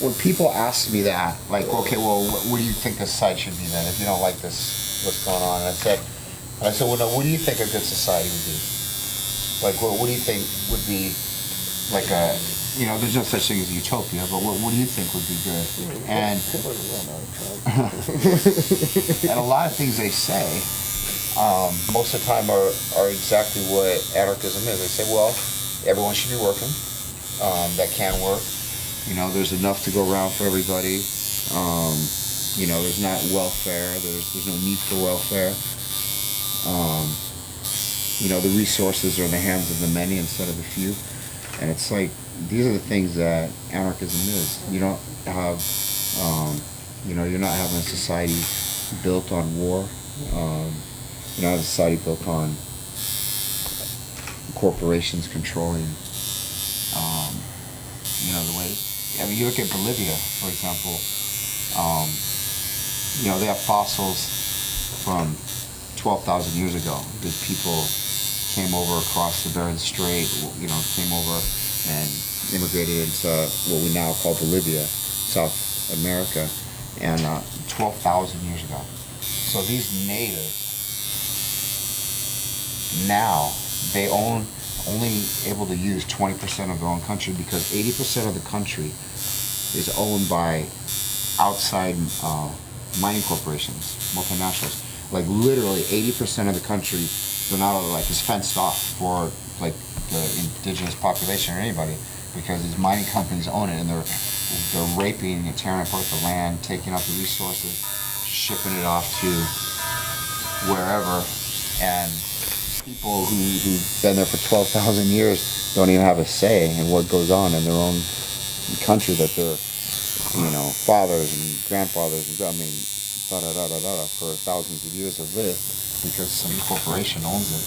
when people ask me that, like, okay, well, what do you think this society should be then? If you don't like this, what's going on? And I said, well, no, what do you think a good society would be? Like, what do you think would be like a, you know, there's no such thing as a utopia, but what do you think would be good? And and a lot of things they say, most of the time are exactly what anarchism is. They say, well, everyone should be working, that can work. You know, there's enough to go around for everybody. You know, there's not welfare. There's no need for welfare. You know, the resources are in the hands of the many instead of the few. And it's like, these are the things that anarchism is. You don't have, you know, you're not having a society built on war. You're not a society built on corporations controlling, you know, the way. I mean, you look at Bolivia, for example. You know, they have fossils from 12,000 years ago. These people came over across the Bering Strait, you know, came over and immigrated into what we now call Bolivia, South America, and 12,000 years ago. So these natives, now, they only able to use 20% of their own country because 80% of the country is owned by outside mining corporations, multinationals. Like literally 80% of the country, they're not like is fenced off for like the indigenous population or anybody because these mining companies own it and they're raping and tearing apart the land, taking out the resources, shipping it off to wherever, and people who've been there for 12,000 years don't even have a say in what goes on in their own country that their, you know, fathers and grandfathers, I mean, for thousands of years have lived because some corporation owns it.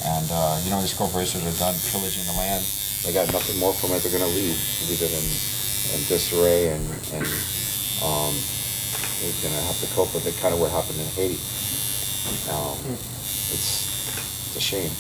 And, you know, these corporations are done pillaging the land. They got nothing more from it. They're going to leave it in disarray, and they're going to have to cope with it, kind of what happened in Haiti. It's a shame.